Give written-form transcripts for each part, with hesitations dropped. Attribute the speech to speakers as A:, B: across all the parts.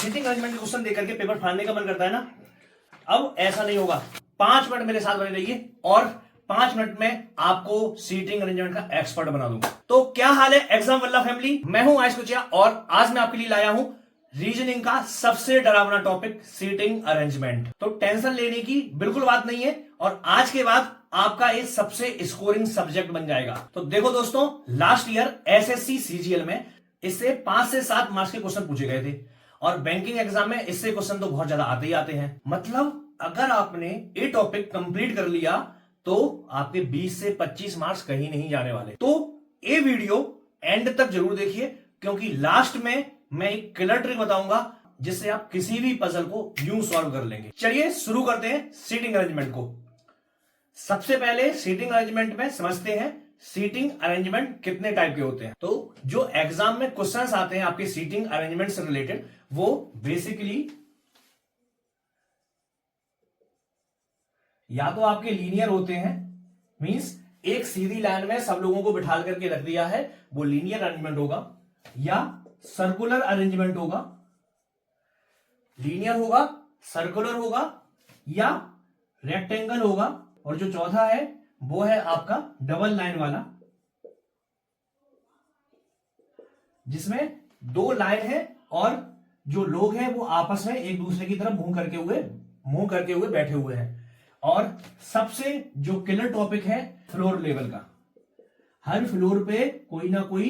A: Seating arrangement के question देकर के पेपर फाड़ने का मन करता है ना। अब ऐसा नहीं होगा, 5 मिनट मेरे साथ बने रहिए और 5 मिनट में आपको सीटिंग अरेंजमेंट का एक्सपर्ट बना दूंगा। तो क्या हाल है एग्जाम वल्ला फैमिली, मैं हूं आयुष कुचिया और आज मैं आपके लिए लाया हूं रीजनिंग का सबसे डरावना टॉपिक सीटिंग अरेंजमेंट। तो टेंशन लेने की बिल्कुल बात नहीं है और आज के बाद आपका ये सबसे स्कोरिंग सब्जेक्ट बन जाएगा। तो देखो दोस्तों, लास्ट ईयर एसएससी सीजीएल में इससे 5 से 7 मार्क्स के क्वेश्चन पूछे गए थे और बैंकिंग एग्जाम में इससे क्वेश्चन तो बहुत ज्यादा आते ही आते हैं। मतलब अगर आपने ये टॉपिक कंप्लीट कर लिया तो आपके 20 से 25 मार्क्स कहीं नहीं जाने वाले। तो ये वीडियो एंड तक जरूर देखिए क्योंकि लास्ट में मैं एक किलर ट्रिक बताऊंगा जिससे आप किसी भी पजल को यूं सॉल्व कर लेंगे। चलिए शुरू करते हैं सीटिंग अरेंजमेंट को। सबसे पहले सीटिंग अरेंजमेंट में समझते हैं सीटिंग अरेंजमेंट कितने टाइप के होते हैं। तो जो एग्जाम में क्वेश्चंस आते हैं आपके सीटिंग अरेंजमेंट से रिलेटेड, वो बेसिकली या तो आपके लीनियर होते हैं, मींस एक सीधी लाइन में सब लोगों को बिठा करके रख दिया है, वो लीनियर अरेंजमेंट होगा, या सर्कुलर अरेंजमेंट होगा, लीनियर होगा, सर्कुलर होगा या रेक्टेंगल होगा, और जो चौथा है वो है आपका डबल लाइन वाला, जिसमें 2 लाइन है और जो लोग हैं वो आपस में एक दूसरे की तरफ मुंह करके हुए बैठे हुए हैं। और सबसे जो किलर टॉपिक है फ्लोर लेवल का, हर फ्लोर पे कोई ना कोई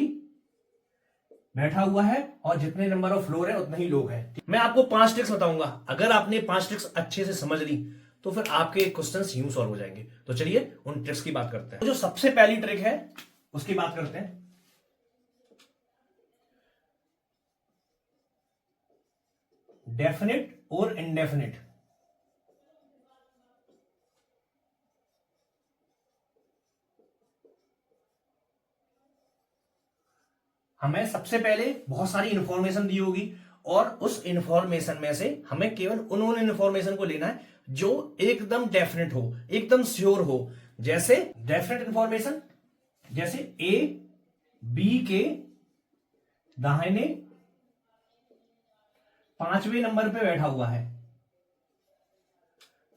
A: बैठा हुआ है और जितने नंबर ऑफ फ्लोर है उतने ही लोग हैं। मैं आपको 5 ट्रिक्स बताऊंगा, अगर आपने 5 ट्रिक्स अच्छे से समझ ली तो फिर आपके क्वेश्चंस यूं सॉल्व हो जाएंगे। तो चलिए उन ट्रिक्स की बात करते हैं। जो सबसे पहली ट्रिक है उसकी बात करते हैं। डेफिनिट और इनडेफिनिट। हमें सबसे पहले बहुत सारी इंफॉर्मेशन दी होगी और उस इंफॉर्मेशन में से हमें केवल उन इंफॉर्मेशन को लेना है जो एकदम डेफिनेट हो, एकदम श्योर हो। जैसे डेफिनेट इंफॉर्मेशन, जैसे ए बी के दाहिने 5वें नंबर पे बैठा हुआ है,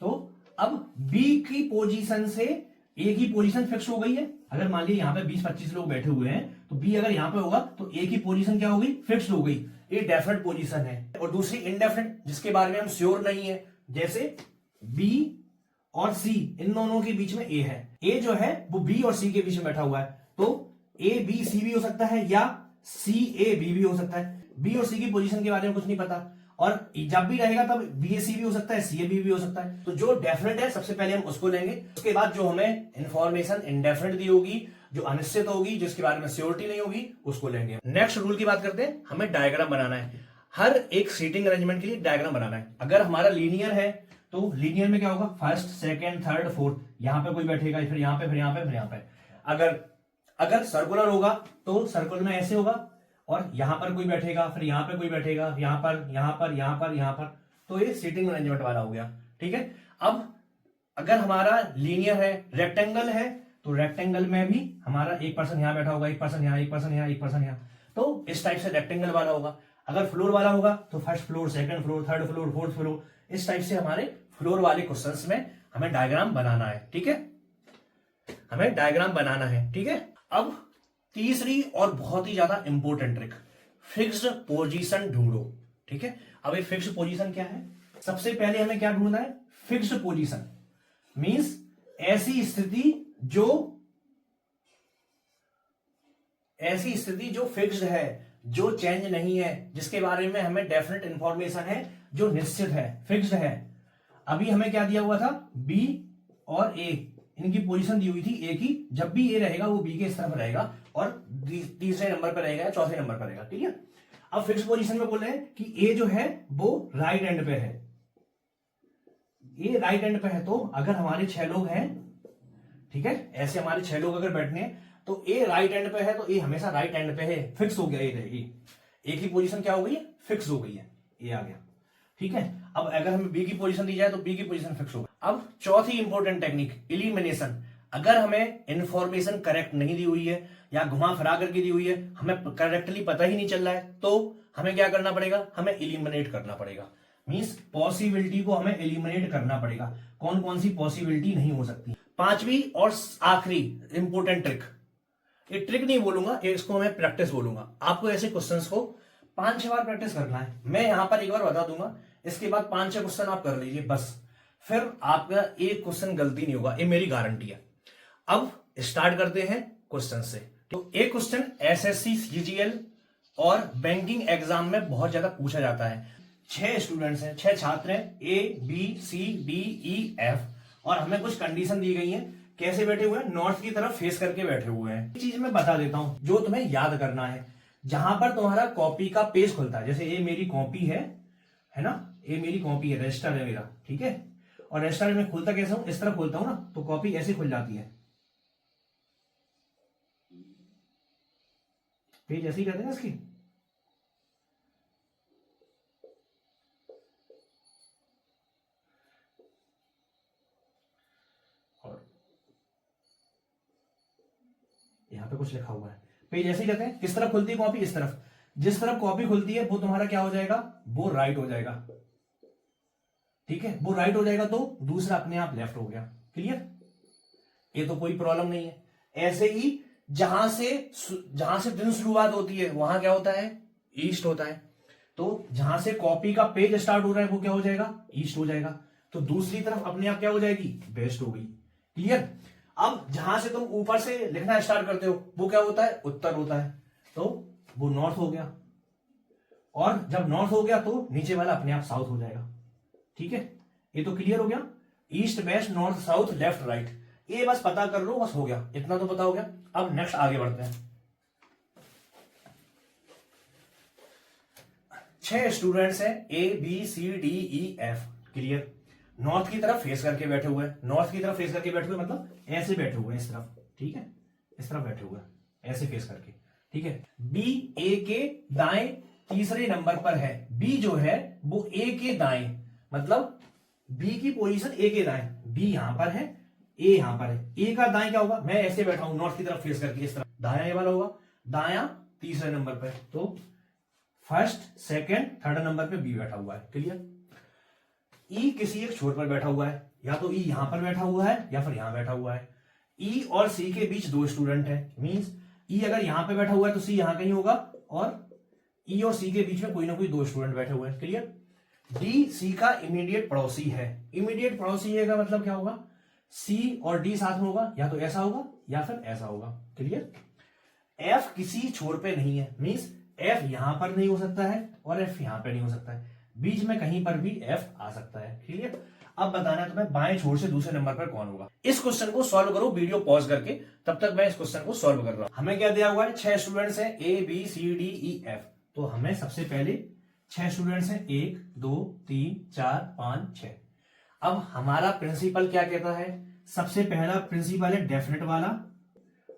A: तो अब बी की पोजीशन से ए की पोजीशन फिक्स हो गई है। अगर मान लीजिए यहां पे 20-25 लोग बैठे हुए हैं तो बी अगर यहां पे होगा तो ए की पोजीशन क्या होगी, फिक्स हो गई। ये डेफिनेट पोजीशन है। और दूसरी इनडेफिनेट, जिसके बारे में हम श्योर नहीं है, जैसे बी और सी, इन दोनों के बीच में ए है, ए जो है वो बी और सी के बीच में बैठा हुआ है, तो ए बी सी भी हो सकता है या सी ए बी भी हो सकता है। बी और सी की पोजीशन के बारे में कुछ नहीं पता, और जब भी रहेगा तब बी ए सी भी हो सकता है, सी ए बी भी हो सकता है। तो जो डेफिनेट है सबसे पहले हम उसको लेंगे, उसके बाद जो हमें इंफॉर्मेशन इनडेफिनेट दी होगी, जो अनिश्चित होगी, जिसके बारे में श्योरिटी नहीं होगी, उसको लेंगे। नेक्स्ट रूल की बात करते हैं। हमें डायग्राम बनाना है, हर एक सीटिंग अरेंजमेंट के लिए डायग्राम बनाना है। अगर हमारा लीनियर है तो लीनियर में क्या होगा, फर्स्ट सेकेंड थर्ड फोर्थ, यहां पे कोई बैठेगा, फिर यहां पे, फिर यहां पे, फिर यहां पे। अगर सर्कुलर होगा तो सर्कुलर में ऐसे होगा और यहां पर कोई बैठेगा, फिर यहां पे कोई बैठेगा, यहां पर, यहां पर, यहां पर, यहां पर। तो ये सीटिंग अरेंजमेंट वाला हो गया, ठीक है। अब अगर हमारा लीनियर है, रेक्टेंगल है, तो रेक्टेंगल में भी हमारा एक पर्सन यहां बैठा होगा, एक पर्सन यहां, एक पर्सन यहां, एक पर्सन यहां। तो इस टाइप से रेक्टेंगल वाला होगा। अगर फ्लोर वाला होगा तो first floor, second floor, third floor, fourth floor, इस टाइप से हमारे फ्लोर वाले क्वेश्चंस में हमें डायग्राम बनाना है, ठीक है। हमें डायग्राम बनाना है, ठीक है। अब तीसरी और बहुत ही ज्यादा इंपॉर्टेंट ट्रिक, फिक्स्ड पोजीशन ढूंढो, ठीक है। अब ये फिक्स्ड पोजीशन क्या है, सबसे पहले हमें क्या ढूंढना है, फिक्स्ड पोजीशन मींस ऐसी स्थिति जो फिक्स्ड है, जो चेंज नहीं है, जिसके बारे में हमें डेफिनेट इंफॉर्मेशन है, जो निश्चित है, फिक्स्ड है। अभी हमें क्या दिया हुआ था, बी और ए, इनकी पोजीशन दी हुई थी ए की, जब भी ए रहेगा वो बी के इस तरफ रहेगा और तीसरे नंबर पर रहेगा या चौथे नंबर पर रहेगा, ठीक है। अब फिक्स पोजीशन में बोल रहे हैं कि ए जो है वो राइट एंड पे है, ए राइट एंड पे है। तो अगर हमारे 6 लोग हैं, ठीक है, ऐसे हमारे 6 लोग अगर बैठने हैं तो ए राइट एंड पे है, तो ए हमेशा राइट एंड पे है, फिक्स हो गया, ए रहेगी। ए की पोजीशन क्या हो गई है, फिक्स हो गई है, ए आ गया, ठीक है। अब अगर हमें बी की पोजीशन दी जाए तो बी की पोजीशन फिक्स होगा। अब चौथी इंपॉर्टेंट टेक्निक, इलिमिनेशन। अगर हमें इंफॉर्मेशन करेक्ट नहीं दी हुई है या घुमा फिरा करके दी हुई है, हमें करेक्टली पता ही नहीं चल रहा है, तो हमें क्या करना पड़ेगा, हमें एलिमिनेट करना पड़ेगा। मींस पॉसिबिलिटी को हमें एलिमिनेट करना पड़ेगा। कौन कौन सी पॉसिबिलिटी नहीं हो सकती। पांचवी और आखिरी इंपोर्टेंट ट्रिक, ये ट्रिक नहीं बोलूंगा, इसको मैं प्रैक्टिस बोलूंगा। आपको ऐसे क्वेश्चंस को 5-6 बार प्रैक्टिस करना है। मैं यहां पर एक बार बता दूंगा, इसके बाद 5-6 क्वेश्चन आप कर लीजिए बस, फिर आपका एक क्वेश्चन गलती नहीं होगा, ये मेरी गारंटी है। अब स्टार्ट करते हैं क्वेश्चन से। तो एक क्वेश्चन एसएससी सीजीएल और बैंकिंग एग्जाम में बहुत ज्यादा पूछा जाता है। 6 स्टूडेंट्स हैं, 6 छात्र हैं, ABCDEF, और हमें कुछ कंडीशन दी गई है। कैसे बैठे हुए हैं, नॉर्थ की तरफ फेस करके बैठे हुए हैं। एक चीज मैं बता देता हूं जो तुम्हें याद करना है। जहां पर तुम्हारा कॉपी का पेज खुलता है, जैसे ये मेरी कॉपी है ना, ये मेरी कॉपी है, रजिस्टर है मेरा, ठीक है। और रजिस्टर में खुलता कैसे हूं, इस तरह खोलता हूं ना, तो कॉपी ऐसे खुल जाती है, पेज ऐसे ही कहते हैं इसकी। और यहां पे कुछ लिखा हुआ है, पेज ऐसे ही कहते हैं। किस तरफ खुलती है कॉपी, इस तरफ। जिस तरफ कॉपी खुलती है वो तुम्हारा क्या हो जाएगा, वो राइट हो जाएगा, ठीक है। वो राइट हो जाएगा तो दूसरा अपने आप लेफ्ट हो गया। क्लियर, ये तो कोई प्रॉब्लम नहीं है। ऐसे ही जहां से दिन शुरुआत होती है वहां क्या होता है, ईस्ट होता है। तो जहां से कॉपी का पेज स्टार्ट हो रहा है वो क्या हो जाएगा, ईस्ट हो जाएगा। तो दूसरी तरफ अपने आप क्या हो जाएगी, वेस्ट हो गई। क्लियर। अब जहां से तुम ऊपर से लिखना स्टार्ट करते हो वो क्या होता है, उत्तर होता है, तो वो नॉर्थ हो गया। और जब नॉर्थ हो गया तो नीचे वाला अपने आप साउथ हो जाएगा। ठीक है, ये तो क्लियर हो गया। East west north south left right, ये बस पता कर लो, बस हो गया, इतना तो पता हो गया। अब नेक्स्ट आगे बढ़ते हैं। 6 स्टूडेंट्स हैं, ABCDEF। क्लियर। नॉर्थ की तरफ फेस करके बैठे हुए हैं। नॉर्थ की तरफ फेस करके बैठे हुए मतलब ऐसे बैठे हुए हैं, इस तरफ, ठीक है, इस तरफ बैठे हुए हैं, ऐसे फेस करके, ठीक है। B A के दाएं तीसरे नंबर पर है। B जो है वो A के दाएं, मतलब B की पोजीशन A के दाएं। B यहां पर है, A यहां पर है। A का दाएं क्या होगा, मैं ऐसे बैठा हूं नॉर्थ की तरफ फेस करके, इस तरफ दाया ये वाला होगा, दाया तीसरे नंबर पर। तो फर्स्ट सेकंड थर्ड नंबर पे B बैठा हुआ है। क्लियर। E किसी एक छोर पर बैठा हुआ है, या तो E यहां पर बैठा हुआ है या फिर यहां बैठा हुआ है। E और C के बीच 2 स्टूडेंट है, मींस E अगर यहां पे बैठा हुआ है तो C यहां कहीं होगा, और E और C के बीच में कोई ना कोई 2 स्टूडेंट बैठे हुए हैं। क्लियर। D C का इमीडिएट पड़ोसी है। इमीडिएट पड़ोसी है का मतलब क्या होगा, C और D साथ में होगा, या तो ऐसा होगा या फिर ऐसा होगा। क्लियर। F किसी छोर पे नहीं है, मींस F यहां पर नहीं हो सकता है और F यहां पे नहीं हो सकता है, बीच में कहीं पर भी F आ सकता है। क्लियर। अब बताना है तुम्हें बाएं छोर से दूसरे नंबर पर कौन होगा। इस क्वेश्चन को सॉल्व करो वीडियो पॉज करके, तब तक मैं इस क्वेश्चन को सॉल्व कर रहा हूं। हमें क्या दिया हुआ है, 6 स्टूडेंट्स हैं, ABCDEF। तो हमें सबसे पहले 6 स्टूडेंट्स हैं, 1 2 3 4 5 6। अब हमारा प्रिंसिपल क्या कहता है, सबसे पहला प्रिंसिपल है डेफिनेट वाला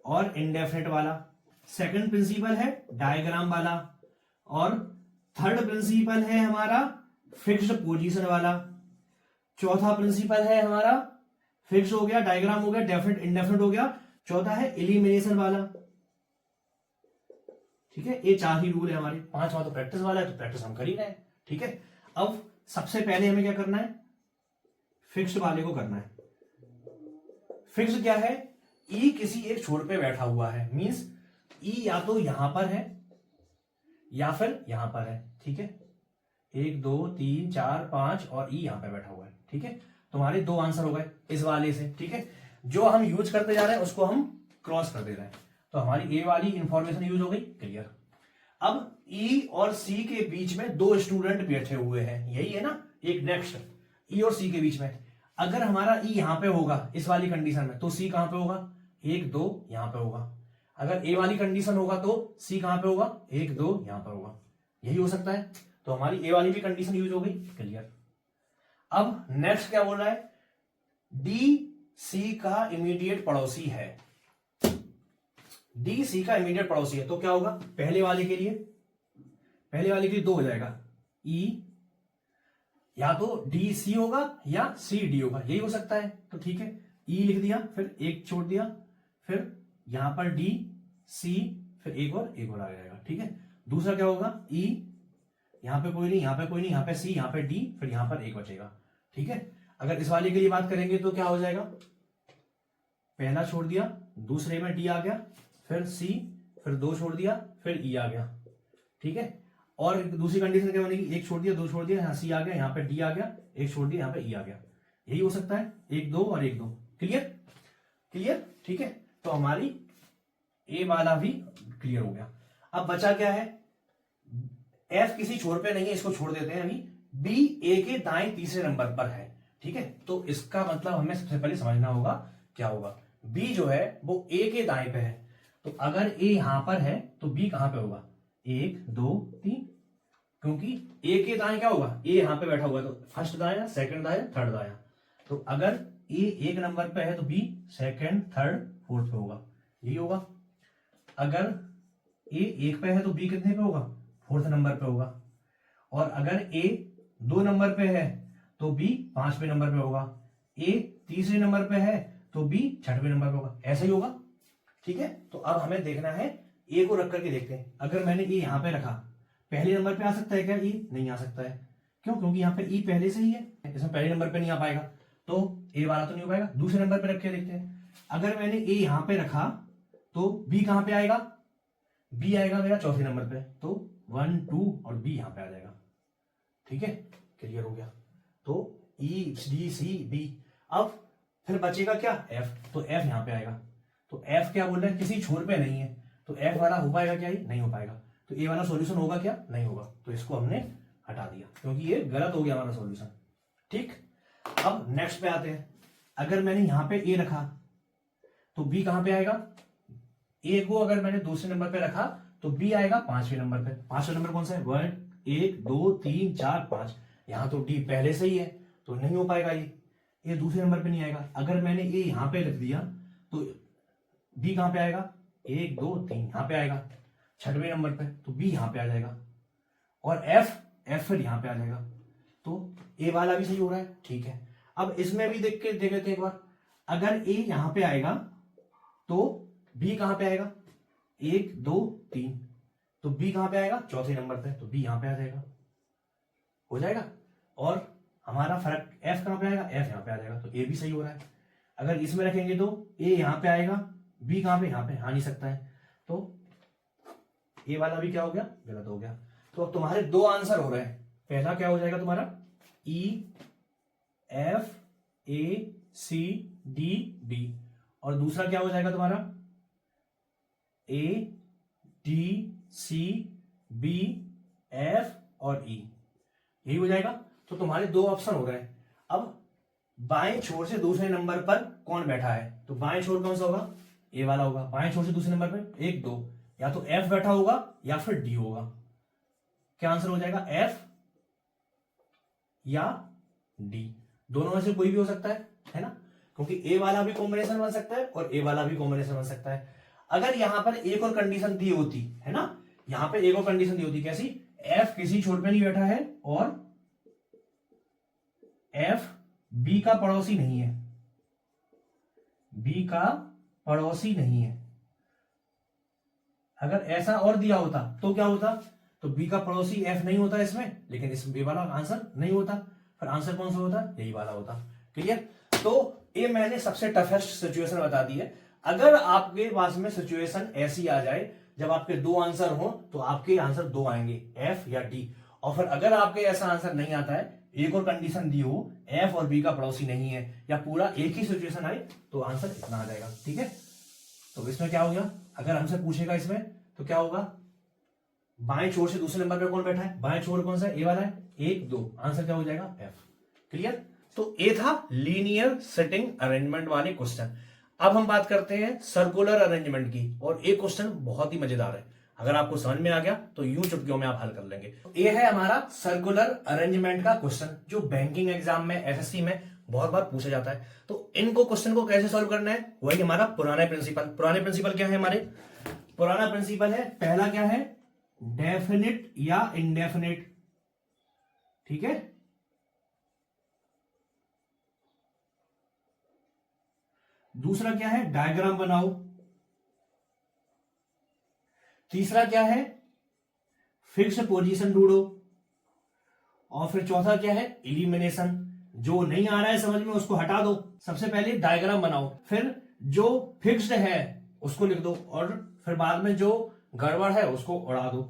A: और इनडेफिनेट वाला। सेकंड प्रिंसिपल है डायग्राम वाला, और थर्ड प्रिंसिपल है हमारा फिक्स्ड पोजीशन वाला। चौथा प्रिंसिपल है हमारा फिक्स हो गया, डायग्राम हो गया, डेफिनेट इनडेफिनेट हो गया। चौथा है एलिमिनेशन वाला। ठीक है, ये 4 ही रूल है हमारे। 5वां तो प्रैक्टिस वाला है, तो प्रैक्टिस हम कर ही रहे हैं। ठीक है। अब सबसे पहले हमें क्या करना है, फिक्स्ड वाले को करना है। फिक्स्ड क्या है, E किसी एक छोर पे बैठा हुआ है, मींस E या तो यहां पर है या फिर यहां पर है। ठीक है, 1 2 3 4 5 और E यहां पे बैठा हुआ है। ठीक है, तुम्हारे 2 आंसर हो गए इस वाले से। ठीक है, जो हम यूज करते जा रहे हैं उसको हम क्रॉस कर दे रहे हैं, तो हमारी A वाली इंफॉर्मेशन यूज हो गई। क्लियर। अब E और C के बीच में 2 स्टूडेंट बैठे हुए हैं, यही है ना। एक नेक्स्ट E और C के बीच में अगर हमारा E यहां पे होगा इस वाली कंडीशन में, तो C कहां पे होगा, 1 2 यहां पे होगा। अगर A वाली कंडीशन होगा तो C कहां पे होगा, 1 2 यहां पर होगा। यही हो सकता है, तो हमारी A वाली भी कंडीशन यूज हो गई। क्लियर। अब नेक्स्ट क्या बोल रहा है, D C का इमीडिएट पड़ोसी है। D C का इमीडिएट पड़ोसी है, तो क्या होगा, पहले वाले के लिए 2 हो जाएगा, E या तो D C होगा या C D होगा, यही हो सकता है। तो ठीक है, E लिख दिया, फिर 1 छोड़ दिया, फिर यहां पर D सी, फिर एक और आ जाएगा। ठीक है, दूसरा क्या होगा ई, यहां पे कोई नहीं, यहां पे कोई नहीं, यहां पे सी, यहां पे डी, फिर यहां पर एक बचेगा। ठीक है, अगर इस वाले के लिए बात करेंगे तो क्या हो जाएगा, पहला छोड़ दिया, दूसरे में डी आ गया, फिर सी, फिर दो छोड़ दिया, फिर ई आ गया। ठीक है, और दूसरी कंडीशन क्या बनेगी, एक छोड़ दिया, दो छोड़ दिया, यहाँ सी आ गया, यहाँ पे डी आ गया, एक छोड़ दिया, यहाँ पे ई आ गया। यही हो सकता है, एक दो और एक दो। Clear clear. ठीक है, तो हमारी ए वाला भी क्लियर हो गया। अब बचा क्या है, एफ किसी छोर पे नहीं है, इसको छोड़ देते हैं अभी। बी ए के दाएं तीसरे नंबर पर है। ठीक है, तो इसका मतलब हमें सबसे पहले समझना होगा क्या होगा, बी जो है वो ए के दाएं पे है, तो अगर ए यहां पर है तो बी कहां पे होगा, एक दो तीन, क्योंकि ए के दाएं क्या होगा, ए यहां पे बैठा हुआ है, तो फर्स्ट दाया, सेकंड दाया, थर्ड दाया। तो अगर ए एक नंबर पे है तो बी सेकंड, थर्ड, फोर्थ पे होगा, यही होगा। अगर ए एक पे है तो बी कितने पे होगा, फोर्थ नंबर पे होगा। और अगर ए दो नंबर पे है तो बी पांचवें नंबर पे होगा। ए तीसरे नंबर पे है तो बी छठवें नंबर पे होगा, ऐसा ही होगा। ठीक है, तो अब हमें देखना है, ए को रख करके देखते हैं। अगर मैंने ए यहां पे रखा, पहले नंबर पे आ सकता है क्या, ई नहीं आ सकता है। क्यों, क्योंकि यहाँ पे ई पहले से ही है, इसमें पहले नंबर पे नहीं आ पाएगा, तो ए वाला तो नहीं हो पाएगा। दूसरे नंबर पे रख के देखते हैं, अगर मैंने ए यहां पे रखा तो बी कहां पे आएगा, बी आएगा मेरा चौथे नंबर पे, तो 1 2 और बी यहां पे आ जाएगा। ठीक है, क्लियर हो गया। तो ई डी सी बी, अब फिर बचेगा क्या, एफ, तो एफ यहां पे आएगा। तो एफ क्या बोल रहे हैं, किसी छोर पे नहीं है, तो एफ वाला हो पाएगा क्या, ये नहीं हो पाएगा। तो ए वाला सॉल्यूशन होगा क्या, नहीं होगा, तो इसको हमने हटा दिया क्योंकि ये गलत हो गया हमारा सॉल्यूशन। ठीक, अब नेक्स्ट पे आते हैं। अगर मैंने यहां पे ए रखा तो बी कहां पे आएगा, ए को अगर मैंने दूसरे नंबर पे रखा तो बी आएगा पांचवें नंबर पे। पांचवें नंबर कौन सा है, 1 1 2 3 4 5, यहां तो डी पहले से ही है तो नहीं हो पाएगा, ये दूसरे नंबर पे नहीं आएगा। अगर मैंने ए यहां पे रख दिया तो बी कहां पे आएगा, 1 2 3 यहां पे आएगा छठवें नंबर पे, तो बी यहां पे आ जाएगा। और एफ फिर यहां पे आ जाएगा, तो ए वाला भी सही हो रहा है। ठीक है, अब इसमें भी देख लेते हैं एक बार। अगर ए यहां पे आएगा तो बी कहां पे आएगा, 1 2 3, तो बी कहां पे आएगा, चौथे नंबर पे, तो बी यहां पे आ जाएगा, हो जाएगा। और हमारा फर्क एफ कहां पे आएगा, एफ यहां पे आ जाएगा, तो ए भी सही हो रहा है। अगर इसमें रखेंगे तो ए यहां पे आएगा, बी कहां पे, यहां पे आ नहीं सकता है, तो ए वाला भी क्या हो गया, गलत हो गया। तो अब तुम्हारे दो आंसर हो रहे हैं। पहला क्या हो जाएगा तुम्हारा, E F A C D B, और दूसरा क्या हो जाएगा तुम्हारा, A D C B F और ई, यही हो जाएगा। तो तुम्हारे दो ऑप्शन हो गए। अब बाएं छोर से दूसरे नंबर पर कौन बैठा है, तो बाएं छोर कौन सा होगा, ए वाला होगा। बाएं छोर से दूसरे नंबर पर 1 2, या तो एफ बैठा होगा या फिर डी होगा। क्या आंसर हो जाएगा, एफ या डी, दोनों में से कोई भी हो सकता है ना, क्योंकि ए वाला भी कॉम्बिनेशन बन सकता है और ए वाला भी कॉम्बिनेशन बन सकता है। अगर यहां पर एक और कंडीशन दी होती है ना, यहां पर एक और कंडीशन दी होती, कैसी, एफ किसी छोर पे नहीं बैठा है और एफ बी का पड़ोसी नहीं है, बी का पड़ोसी नहीं है। अगर ऐसा और दिया होता तो क्या होता, तो बी का पड़ोसी एफ नहीं होता इसमें, लेकिन इस बी वाला आंसर नहीं होता, फिर आंसर कौन सा होता, यही वाला होता। क्लियर। तो ये मैंने सबसे टफेस्ट सिचुएशन बता दी है। अगर आपके पास में सिचुएशन ऐसी आ जाए जब आपके दो आंसर हो तो आपके आंसर दो आएंगे, एफ या डी। और फिर अगर आपके ऐसा आंसर नहीं आता है, एक और कंडीशन दी हो, एफ और बी का पड़ोसी नहीं है, या पूरा एक ही सिचुएशन आए, तो आंसर इतना आ जाएगा। ठीक है, तो इसमें क्या हो गया, अगर हमसे पूछेगा इसमें तो क्या होगा, बाएं छोर से दूसरे नंबर पे कौन बैठा है, बाएं छोर कौन सा है, ए वाला है, 1 2, आंसर क्या हो जाएगा, एफ। क्लियर। तो ये था लीनियर सेटिंग अरेंजमेंट वाले क्वेश्चन। अब हम बात करते हैं सर्कुलर अरेंजमेंट की, और एक क्वेश्चन बहुत ही मजेदार है। अगर आपको समझ में आ गया तो यूं चुटकियों में आप हल कर लेंगे। ये है हमारा सर्कुलर अरेंजमेंट का क्वेश्चन, जो बैंकिंग एग्जाम में, एसएससी में बहुत बार पूछा जाता है। तो इनको क्वेश्चन को कैसे सॉल्व करना है, वही हमारा पुराना प्रिंसिपल। पुराने प्रिंसिपल क्या है हमारे, पुराना प्रिंसिपल है, पहला क्या है, डेफिनिट या इनडेफिनिट। ठीक है, दूसरा क्या है, डायग्राम बनाओ। तीसरा क्या है, फिक्स्ड पोजीशन ढूंढो। और फिर चौथा क्या है, इलिमिनेशन। जो नहीं आ रहा है समझ में उसको हटा दो। सबसे पहले डायग्राम बनाओ, फिर जो फिक्स्ड है उसको लिख दो, और फिर बाद में जो गड़बड़ है उसको उड़ा दो।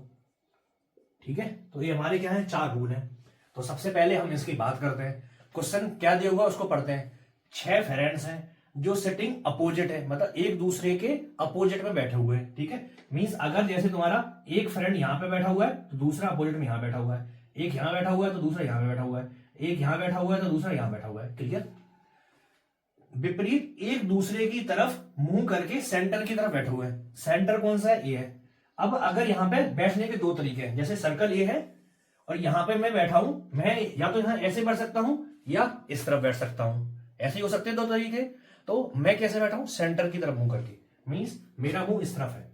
A: ठीक है, तो ये हमारे क्या है, 4 रूल है। तो सबसे पहले हम इसकी बात करते हैं। क्वेश्चन क्या दिया होगा उसको पढ़ते हैं। 6 फ्रेंड्स हैं जो सिटिंग अपोजिट है, मतलब एक दूसरे के अपोजिट में बैठे हुए हैं। ठीक है, मींस अगर जैसे तुम्हारा एक फ्रेंड यहां पे बैठा हुआ है तो दूसरा अपोजिट में यहां बैठा हुआ है, एक यहां बैठा हुआ है तो दूसरा यहां पे बैठा हुआ है, एक यहां बैठा हुआ है तो दूसरा यहां बैठा हुआ है। क्लियर? विपरीत एक दूसरे की तरफ मुंह करके सेंटर की तरफ बैठे हुए हैं। सेंटर कौन सा है, ए है। अब अगर यहां पे बैठने के 2 तरीके हैं, जैसे सर्कल ए है और यहां पे मैं बैठा हूं, मैं या तो यहां ऐसे बैठ सकता हूं या इस तरफ बैठ सकता हूं। ऐसे ही हो सकते हैं 2 तरीके। तो मैं कैसे बैठा हूं, सेंटर की तरफ मुंह करके, मींस मेरा मुंह इस तरफ है।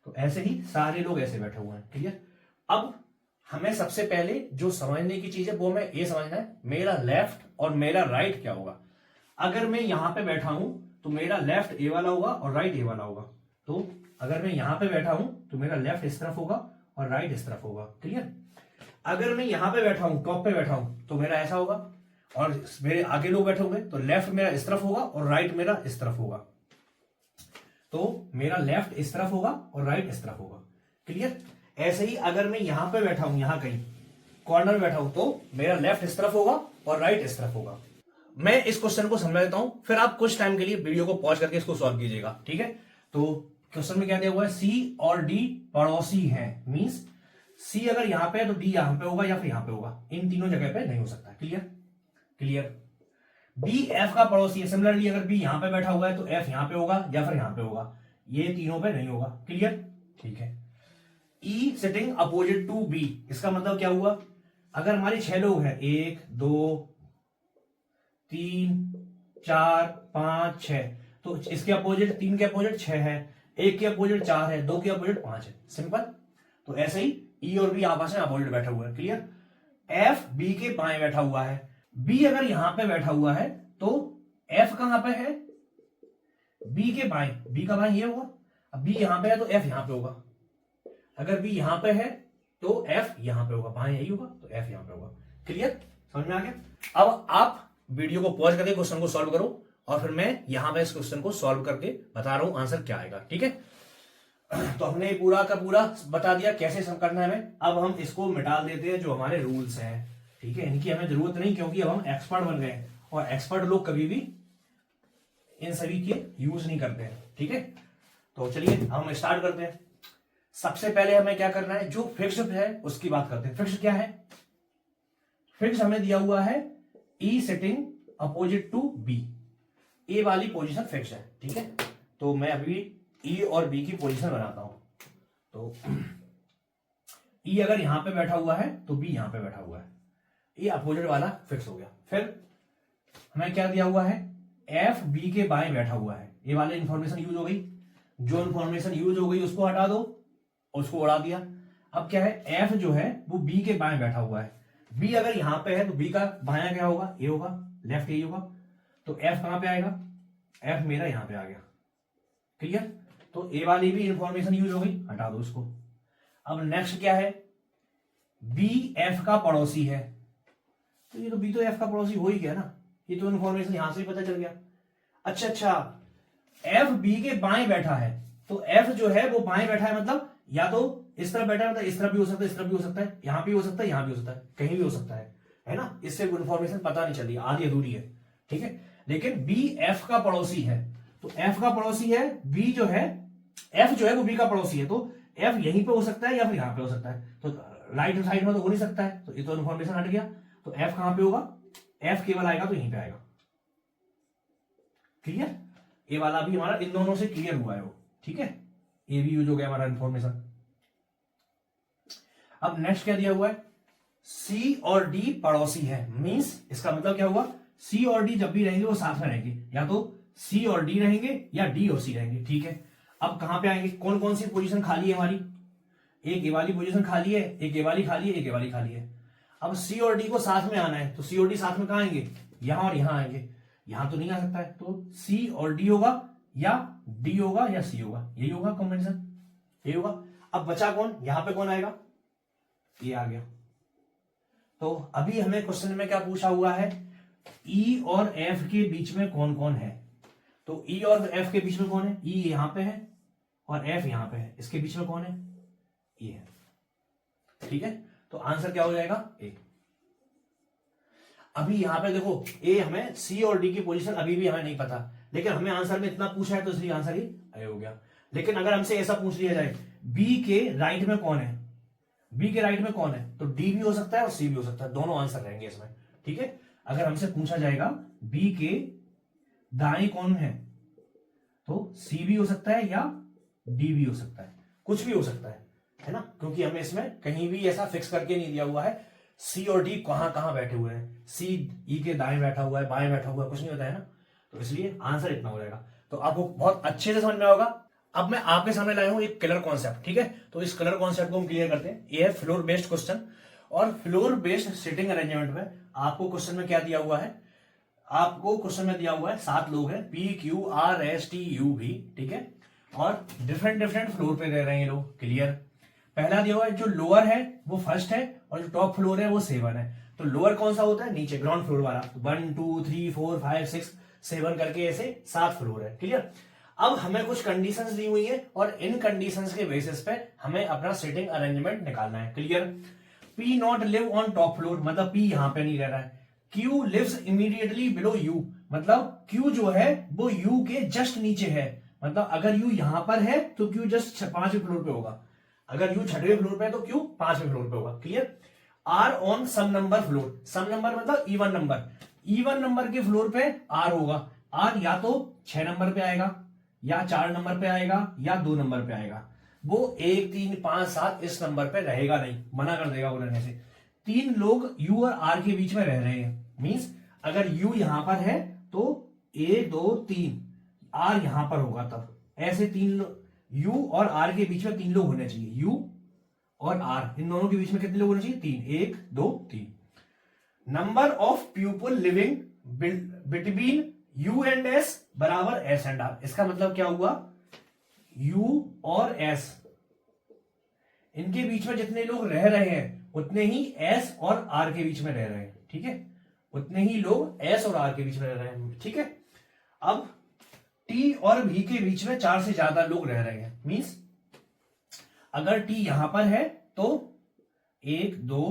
A: तो ऐसे ही सारे लोग ऐसे बैठे हुए हैं। ठीक है, अब हमें सबसे पहले जो समझने की चीज है वो हमें ये समझना है, मेरा लेफ्ट और मेरा राइट क्या होगा। अगर मैं यहां पे बैठा हूं तो मेरा लेफ्ट ए वाला होगा और राइट ए वाला होगा। तो अगर मैं यहां पे बैठा हूं तो मेरा लेफ्ट इस तरफ होगा और राइट इस तरफ होगा। क्लियर? अगर मैं यहां पे बैठा हूं, टॉप पे बैठा हूं, तो मेरा ऐसा होगा, और मेरे आगे लोग बैठे होंगे तो लेफ्ट मेरा इस तरफ होगा और राइट मेरा इस तरफ होगा। तो मेरा लेफ्ट इस तरफ होगा और राइट इस तरफ होगा। क्लियर? ऐसे ही अगर मैं यहां पे बैठा हूं, यहां कहीं कॉर्नर में बैठा हूं, तो मेरा लेफ्ट इस तरफ होगा और राइट इस तरफ होगा। मैं इस क्वेश्चन को समझा देता हूं, फिर आप कुछ टाइम के लिए वीडियो को पॉज करके इसको सॉल्व कीजिएगा। ठीक है, तो क्वेश्चन में क्या दिया हुआ है, सी और डी पड़ोसी हैं। मींस सी अगर यहां पे है तो डी यहां पे होगा या फिर यहां पे होगा, इन तीनों जगह पे नहीं हो सकता। क्लियर? क्लियर? बी एफ का पड़ोसी है। सिमिलरली अगर बी यहां पे बैठा हुआ है तो एफ यहां पे होगा या फिर यहां पे होगा, ये तीनों पे नहीं होगा। क्लियर? ठीक है। ई सिटिंग अपोजिट टू बी, इसका मतलब क्या हुआ, अगर हमारे 6 लोग हैं, 1 2 3 4 5 6, तो इसके अपोजिट 3 के अपोजिट 6 है, 1 के अपोजिट 4 है, 2 के अपोजिट 5 है। सिंपल। तो ऐसे ही ई और बी आपस में अपोजिट बैठा हुआ है। क्लियर? एफ बी के बाएं बैठा हुआ है। बी अगर यहां पे बैठा हुआ है तो एफ कहां पे है, बी के बाएं। बी का बाएं ये होगा। अब बी यहां पे है तो एफ यहां पे होगा। अगर बी यहां पे है तो एफ यहां पे होगा, बाएं यही होगा तो एफ यहां पे होगा। क्लियर? समझ में आ गया? अब आप वीडियो को पॉज करके क्वेश्चन को सॉल्व करो, और फिर मैं यहां पे इस क्वेश्चन को सॉल्व करके बता रहा हूं आंसर क्या आएगा। ठीक है, तो हमने पूरा का पूरा बता दिया कैसे सम करना है हमें। अब हम इसको मिटा देते हैं जो हमारे रूल्स हैं। ठीक है, इनकी हमें जरूरत नहीं, क्योंकि अब हम एक्सपर्ट बन गए, और एक्सपर्ट लोग कभी भी इन सभी के यूज नहीं करते हैं। ठीक है, तो चलिए हम स्टार्ट करते हैं। सबसे पहले हमें क्या करना है, जो फिक्स्ड है उसकी बात करते हैं। फिक्स्ड क्या है, फिक्स्ड हमें दिया हुआ है ई सिटिंग अपोजिट टू बी, ए वाली पोजीशन फिक्स्ड है। ठीक है, तो मैं अभी ई और बी की पोजीशन बनाता हूं। तो ई अगर यहां पे बैठा हुआ है तो बी यहां पे बैठा हुआ है, ये अपोजिट वाला फिक्स हो गया। फिर हमें क्या दिया हुआ है, एफ बी के बाएं बैठा हुआ है, ये वाली इंफॉर्मेशन यूज हो गई। जो इंफॉर्मेशन यूज हो गई उसको हटा दो, उसको उड़ा दिया। अब क्या है, एफ जो है वो बी के बाएं बैठा हुआ है। बी अगर यहां पे है तो बी का बायां क्या होगा, ए होगा, लेफ्ट ए होगा। तो एफ कहां पे आएगा, एफ मेरा यहां पे आ गया। क्लियर? तो ए वाली भी इंफॉर्मेशन यूज हो गई, हटा दो उसको। अब नेक्स्ट क्या है, बी एफ का पड़ोसी है। तो ये तो बी तो एफ का पड़ोसी हो ही गया ना, ये तो इन्फॉर्मेशन यहां से ही पता चल गया। अच्छा, एफ बी के बाएं बैठा है, तो एफ जो है वो बाएं बैठा है, मतलब या तो इस तरफ बैठा है, मतलब इस तरफ भी हो सकता है, इस तरफ भी हो सकता है, यहां भी हो सकता है, यहां भी हो सकता है, कहीं भी हो सकता है ना। इससे इन्फॉर्मेशन पता नहीं चली, आधी अधूरी है। ठीक है, लेकिन बी एफ का पड़ोसी है, तो एफ का पड़ोसी है, बी जो है, एफ जो है वो बी का पड़ोसी है, तो एफ यहीं पे हो सकता है या फिर यहां पे हो सकता है। तो राइट साइड में तो हो नहीं सकता है, तो ये तो इन्फॉर्मेशन हट गया। तो एफ कहां पे होगा, एफ केवल आएगा तो यहीं पे आएगा। क्लियर? ये वाला भी हमारा इन दोनों से क्लियर हुआ है वो। ठीक है, ये भी यूज हो गया हमारा इन्फॉर्मेशन। अब नेक्स्ट क्या दिया हुआ है, सी और डी पड़ोसी है। मींस इसका मतलब क्या हुआ, सी और डी जब भी रहेंगे वो साथ में रहेंगे, या तो सी और डी रहेंगे या डी और सी रहेंगे। ठीक है, अब कहां पे आएंगे, कौन कौन सी पोजीशन खाली है हमारी, एक ए वाली पोजीशन खाली है, एक ए वाली खाली है, एक ए वाली खाली है। अब सी और डी को साथ में आना है, तो सी और डी साथ में कहां आएंगे, यहां और यहां आएंगे। यहां तो नहीं आ सकता है, तो सी और डी होगा, या डी होगा या सी होगा, यही होगा कॉम्बिनेशन, यही होगा। अब बचा कौन, यहां पे कौन आएगा, ये आ गया। तो अभी हमें क्वेश्चन में क्या पूछा हुआ है, ई और एफ के बीच में कौन कौन है। तो ई और एफ के बीच में कौन है, ई यहां पे है और एफ यहां पे है, इसके बीच में कौन है, ये है। ठीक है, तो आंसर क्या हो जाएगा, ए। अभी यहां पे देखो ए, हमें सी और डी की पोजीशन अभी भी हमें नहीं पता, लेकिन हमें आंसर में इतना पूछा है तो इसलिए आंसर ही ए हो गया। लेकिन अगर हमसे ऐसा पूछ लिया जाए बी के राइट में कौन है, बी के राइट में कौन है, तो डी भी हो सकता है और सी भी हो सकता है, दोनों आंसर रहेंगे इसमें। ठीक है, अगर हमसे पूछा जाएगा बी के दाएं कौन है, तो सी भी हो सकता है या डी भी हो सकता है, कुछ भी हो सकता है ना, क्योंकि हमें इसमें कहीं भी ऐसा फिक्स करके नहीं दिया हुआ है सी और डी कहां कहां बैठे हुए हैं, सी ई के दाएं बैठा हुआ है, बाएं बैठा हुआ है, कुछ नहीं होता है ना, तो इसलिए आंसर इतना हो जाएगा। तो आपको बहुत अच्छे से समझ में होगा। अब मैं आपके सामने लाया हूं एक कलर कॉन्सेप्ट। ठीक है, तो इस कलर कॉन्सेप्ट को हम क्लियर करते हैं। ये है फ्लोर बेस्ड क्वेश्चन, और फ्लोर बेस्ड सिटिंग अरेंजमेंट में आपको क्वेश्चन में क्या दिया हुआ है, आपको क्वेश्चन में दिया हुआ है 7 लोग हैं, P Q R S T U भी। ठीक है, और डिफरेंट डिफरेंट फ्लोर पे रह रहे हैं ये लोग, क्लियर। पहला दिया हुआ है जो लोअर है वो फर्स्ट है और जो टॉप फ्लोर है वो 7 है। तो लोअर कौन सा होता है, नीचे ग्राउंड फ्लोर वाला। 1 2 3 4 5 6 7 करके ऐसे 7 फ्लोर है, क्लियर। अब हमें कुछ कंडीशंस दी हुई है और इन कंडीशंस के बेसिस पे हमें अपना सिटिंग अरेंजमेंट निकालना है, clear. P not live on top floor, मतलब पी यहां पे नहीं रह रहा है। Q lives immediately below U, मतलब क्यू जो है वो यू के जस्ट नीचे है, मतलब अगर यू यहां पर है तो क्यू जस्ट 5वें फ्लोर पे होगा, अगर यू 6वें फ्लोर पे है तो क्यू 5वें फ्लोर पे होगा, clear. R on some number floor, some number मतलब इवन नंबर, इवन नंबर के फ्लोर पे आर होगा। आर या तो 6 नंबर पे आएगा या 4 नंबर पे आएगा या 2 नंबर पे आएगा, वो 1 3 5 7 इस नंबर पे रहेगा नहीं, मना कर देगा वो रहने से। 3 लोग यू और आर के बीच में रह रहे हैं, मींस अगर यू यहां पर है तो 1 2 3 आर यहां पर होगा, तब ऐसे 3 यू और आर के बीच में 3 लोग होने चाहिए, यू और आर इन दोनों के बीच में कितने लोग होने चाहिए, 3, 1 2 3। Number of people living between you and S बराबर एस एंड आर। इसका मतलब क्या हुआ, यू और एस इनके बीच में जितने लोग रह रहे हैं उतने ही एस और आर के बीच में रह रहे हैं, ठीक है, उतने ही लोग एस और आर के बीच में रह रहे हैं, ठीक है। अब टी और भी के बीच में 4 से ज्यादा लोग रह रहे हैं, मींस अगर टी यहां पर है तो 1 2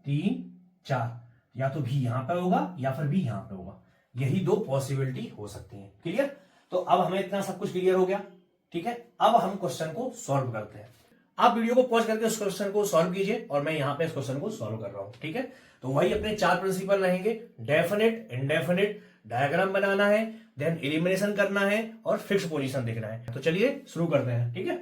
A: 3 4, या तो भी यहां पर होगा या फिर भी यहां पर होगा, यही 2 पॉसिबिलिटी हो सकती हैं, क्लियर। तो अब हमें इतना सब कुछ क्लियर हो गया, ठीक है। अब हम क्वेश्चन को सॉल्व करते हैं। आप वीडियो को पॉज करके उस क्वेश्चन को सॉल्व कीजिए और मैं यहां पे इस क्वेश्चन को सॉल्व कर रहा हूं, ठीक है। तो वही अपने 4 प्रिंसिपल रहेंगे, डेफिनेट, इनडेफिनेट, डायग्राम बनाना है, देन एलिमिनेशन करना है और फिक्स पोजीशन देखना है। तो चलिए शुरू करते हैं, ठीक है।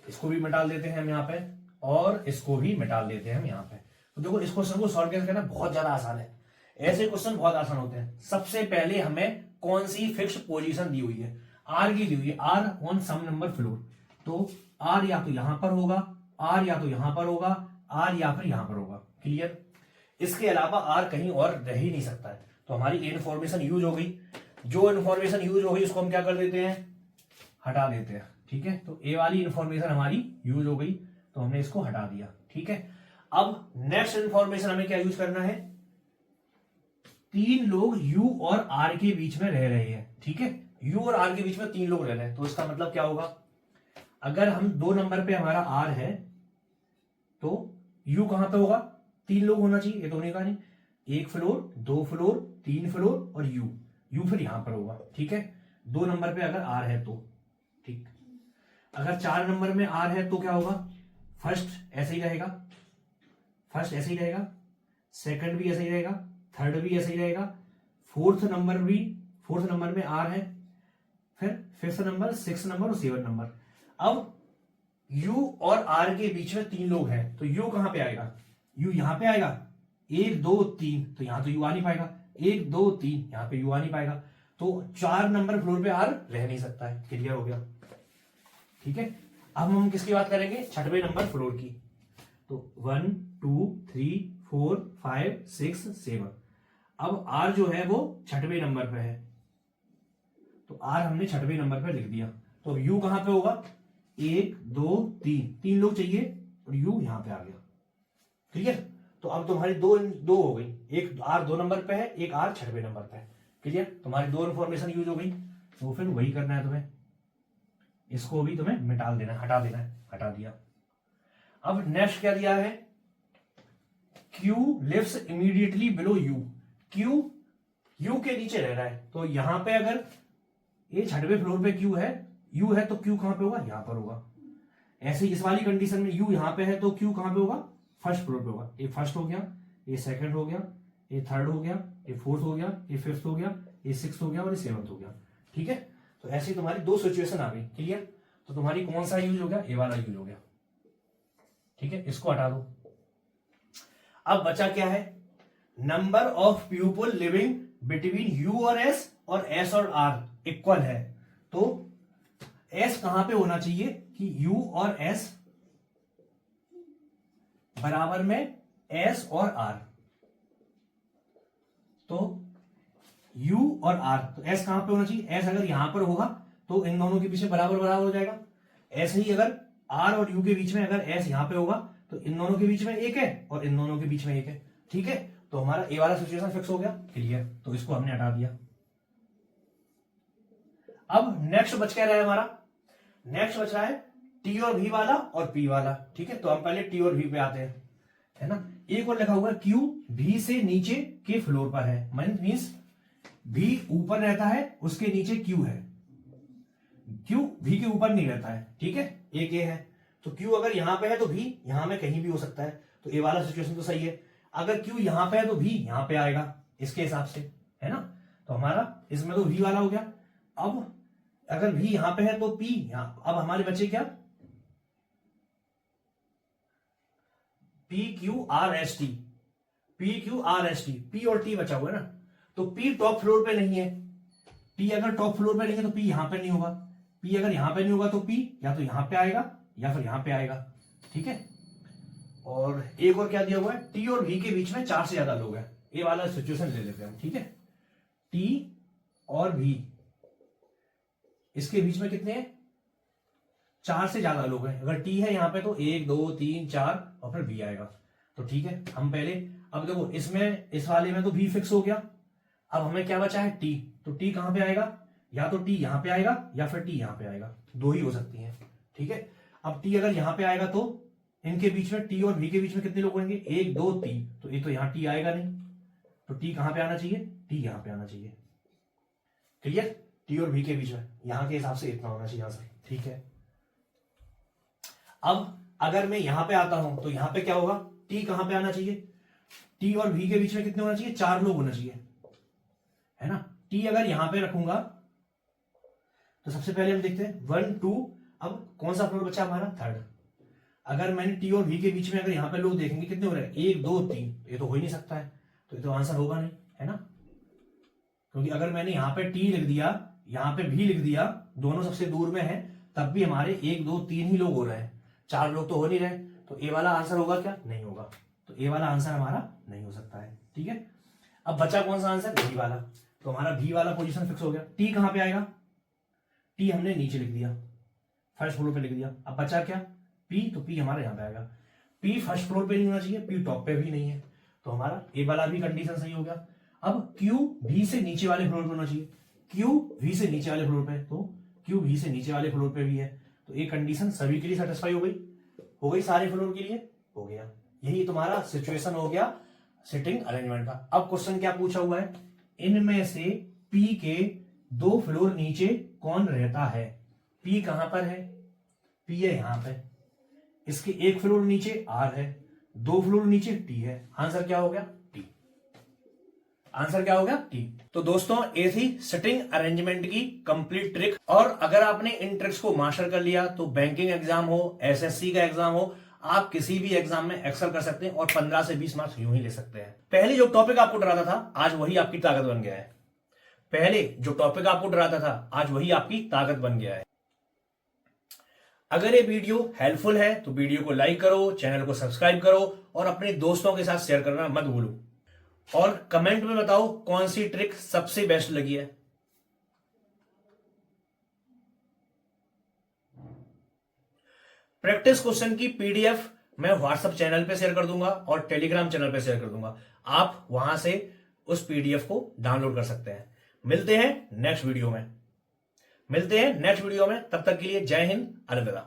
A: इसको भी मिटा देते हैं हम यहाँ पे और इसको भी मिटा देते हैं हम यहाँ पे। तो देखो इस क्वेश्चन को सॉल्व कैसे करना बहुत ज्यादा आसान है, ऐसे क्वेश्चन बहुत आसान होते हैं। सबसे पहले हमें कौन सी फिक्स पोजीशन दी हुई है, आर की दी हुई है, R on some number floor, तो आर या तो यहां पर होगा, आर या तो यहां पर होगा, आर या फिर यहां पर होगा, क्लियर। इसके अलावा आर कहीं और रह ही नहीं सकता है। तो हमारी इन्फॉर्मेशन यूज हो गई, जो इन्फॉर्मेशन यूज हो गई उसको हम क्या कर देते हैं, हटा देते हैं, ठीक है। तो ए वाली इंफॉर्मेशन हमारी यूज हो गई तो हमने इसको हटा दिया, ठीक है। अब नेक्स्ट इंफॉर्मेशन हमें क्या यूज करना है, 3 लोग यू और आर के बीच में रह रहे हैं, ठीक है। यू और आर के बीच में 3 लोग रह रहे हैं, तो इसका मतलब क्या होगा, अगर हम 2 नंबर पे हमारा आर है तो यू कहां पे होगा, 3 लोग होना चाहिए, ये तो होने का नहीं, 1 फ्लोर 2 फ्लोर 3 फ्लोर और यू फिर यहां पर होगा, ठीक है। 2 नंबर पे अगर आर है तो ठीक, अगर 4 नंबर में आर है तो क्या होगा, फर्स्ट ऐसे ही रहेगा, फर्स्ट ऐसे ही रहेगा, सेकंड भी ऐसे ही रहेगा, थर्ड भी ऐसे ही रहेगा, फोर्थ नंबर में आर है, फिर 5th नंबर 6th नंबर और 7th नंबर। अब यू और आर के बीच में 3 लोग हैं तो यू कहां पे आएगा, यू यहां पे आएगा, 1 2 3, तो यहां तो यू आ नहीं पाएगा, 1 2 3 यहां पे यू आ नहीं पाएगा, तो 4 नंबर फ्लोर पे आर रह नहीं सकता है, क्लियर हो गया, ठीक है। अब हम किसकी बात करेंगे, 6वें नंबर फ्लोर की। तो 1 2 3 4 5 6 7, अब आर जो है वो 6वें नंबर पे है, तो आर हमने छठवें नंबर पर लिख दिया। तो यू कहां पे होगा, 1 2 3, 3 लोग चाहिए और यू यहां पे आ गया। ठीक है, तो अब तुम्हारी दो दो हो गई, एक आर 2 नंबर पे है, एक आर छठवें नंबर पे है। क्लियर, तुम्हारी 2 इंफॉर्मेशन यूज हो गई। तो फिर वही करना है तुम्हें, इसको भी तुम्हें मिटा देना है, हटा देना है, हटा दिया। अब नेक्स्ट क्या दिया है, Q lives immediately below U। Q U के नीचे रह रहा है, तो यहां पे अगर ये छठवें फ्लोर पे Q है, U है, तो Q कहां पे होगा, यहां पर होगा। ऐसे इस वाली कंडीशन में U यहां पे है तो Q कहां पे होगा, फर्स्ट फ्लोर पे होगा। ये फर्स्ट हो गया, ये सेकंड हो गया, ये थर्ड हो गया, ये फोर्थ हो गया, ये फिफ्थ हो गया, ये सिक्स्थ हो गया और ये सेवंथ हो गया। ठीक है, तो ऐसी तुम्हारी 2 सिचुएशन आ गई। क्लियर, तो तुम्हारी कौन सा यूज हो गया, ये वाला यूज हो गया। ठीक है, इसको हटा दो। अब बचा क्या है, number of people living between you और एस, और एस और आर इक्वल है। तो एस कहां पे होना चाहिए कि यू और एस बराबर में एस और आर। तो यू और आर, तो एस कहां पे होना चाहिए, एस अगर यहां पर होगा तो इन दोनों के बीच में बराबर बराबर हो जाएगा। ऐसे ही अगर आर और यू के बीच में अगर एस यहां पे होगा तो इन दोनों के बीच में एक है और इन दोनों के बीच में एक है। ठीक है, तो हमारा ए वाला सिचुएशन फिक्स हो गया। क्लियर, तो इसको हमने हटा दिया। अब नेक्स्ट बच क्या रहा है हमारा, नेक्स्ट बच रहा है टी और भी वाला और पी वाला। ठीक है, तो हम पहले टी और भी पे आते हैं, है ना। एक और लिखा हुआ है क्यू भी से नीचे के फ्लोर पर है, मीन्स भी ऊपर रहता है, उसके नीचे क्यू है, क्यू भी के ऊपर नहीं रहता है। ठीक है, एक ये है, तो क्यू अगर यहां पे है तो भी यहां में कहीं भी हो सकता है, तो ए वाला सिचुएशन तो सही है। अगर क्यू यहां पे है तो भी यहां पे आएगा इसके हिसाब से, है ना। तो हमारा इसमें तो वी वाला हो गया। अब अगर भी यहां पे है तो पी यहां, अब हमारे बच्चे क्या, P Q R S T, P Q R S T, P और टी बचा हुआ है ना। तो पी टॉप फ्लोर पे नहीं है, पी अगर टॉप फ्लोर पे नहीं है तो पी यहां पे नहीं होगा, पी अगर यहां पे नहीं होगा तो पी या तो यहां पे आएगा या फिर यहां पे आएगा। ठीक है, और एक और क्या दिया हुआ है, टी और वी के बीच में 4 से ज्यादा लोग हैं, ये वाला सिचुएशन ले लेते हैं हम। ठीक है, टी और वी इसके बीच में कितने हैं, 4 से ज्यादा लोग हैं। अगर टी है यहां पे तो 1 2 3 4 और फिर वी आएगा। तो ठीक है, हम पहले, अब देखो इसमें इस वाले में तो वी फिक्स हो गया। अब हमें क्या बचा है, टी, तो टी कहां पे आएगा, या तो टी यहां पे आएगा या फिर टी यहां पे आएगा, 2 ही हो सकती हैं। ठीक है, अब टी अगर यहां पे आएगा तो इनके बीच में, टी और वी के बीच में कितने लोग होंगे, 1 2 3, तो ये तो यहां टी आएगा नहीं, तो टी कहां पे आना चाहिए, टी यहां पे आना चाहिए। क्लियर, टी और वी के बीच में यहां के हिसाब से इतना होना चाहिए आंसर। ठीक है, अब अगर मैं यहां पे आता हूं तो यहां पे क्या होगा, टी कहां पे आना चाहिए, टी और वी के बीच में कितने होना चाहिए, 4 लोग होना चाहिए, है ना। टी अगर यहां पे रखूंगा तो सबसे पहले हम देखते हैं 1 2, अब कौन सा फ्लोर बचा हमारा, थर्ड। अगर मैंने टी और वी के बीच में अगर यहां पे लोग देखेंगे कितने हो रहे हैं, 1 2 3, ये तो हो ही नहीं सकता है, तो ये तो आंसर होगा नहीं, है ना। क्योंकि अगर मैंने यहां पे टी लिख दिया, यहां पे भी लिख दिया, दोनों सबसे दूर में है, तब भी हमारे 1 2 3 ही लोग हो रहे हैं, 4 लोग तो हो नहीं रहे, तो ए वाला आंसर होगा क्या, नहीं होगा। तो ए वाला आंसर हमारा नहीं हो सकता है। ठीक है, अब बचा कौन सा आंसर, बी वाला। तो हमारा बी वाला पोजीशन फिक्स हो गया। टी कहां पे आएगा, टी हमने नीचे लिख दिया, फर्स्ट फ्लोर पे लिख दिया। अब बचा क्या, पी, तो पी हमारा यहां पे आएगा। पी फर्स्ट फ्लोर पे नहीं होना चाहिए, पी टॉप पे भी नहीं है, तो हमारा ए वाला भी कंडीशन सही हो गया। अब क्यू भी से नीचे वाले फ्लोर पे होना चाहिए, क्यू भी से नीचे वाले फ्लोर पे, तो क्यू भी से नीचे वाले फ्लोर पे भी है, तो ये कंडीशन सभी के लिए सेटिस्फाई हो गई सारे फ्लोर के लिए हो गया। यही तुम्हारा सिचुएशन हो गया सिटिंग अरेंजमेंट का। अब क्वेश्चन क्या पूछा हुआ है, इनमें से पी के 2 फ्लोर नीचे कौन रहता है। पी कहां पर है, पी है यहां पे, इसके 1 फ्लोर नीचे आर है, 2 फ्लोर नीचे टी है, आंसर क्या हो गया, टी। आंसर क्या हो गया, टी। तो दोस्तों ये थी सिटिंग अरेंजमेंट की कंप्लीट ट्रिक। और अगर आपने इन ट्रिक्स को मास्टर कर लिया तो बैंकिंग एग्जाम हो, एसएससी का एग्जाम हो, आप किसी भी एग्जाम में एक्सेल कर सकते हैं और 15 से 20 मार्क्स यूं ही ले सकते हैं। पहले जो टॉपिक आपको डराता था आज वही आपकी ताकत बन गया है, पहले जो टॉपिक आपको डराता था आज वही आपकी ताकत बन गया है। अगर ये वीडियो हेल्पफुल है तो वीडियो को लाइक करो, चैनल को सब्सक्राइब करो और अपने दोस्तों के साथ शेयर करना मत भूलो। और कमेंट में बताओ कौन सी ट्रिक सबसे बेस्ट लगी है। प्रैक्टिस क्वेश्चन की पीडीएफ मैं व्हाट्सएप चैनल पे शेयर कर दूंगा और टेलीग्राम चैनल पे शेयर कर दूंगा, आप वहां से उस पीडीएफ को डाउनलोड कर सकते हैं। मिलते हैं नेक्स्ट वीडियो में, तब तक के लिए जय हिंद, अलविदा।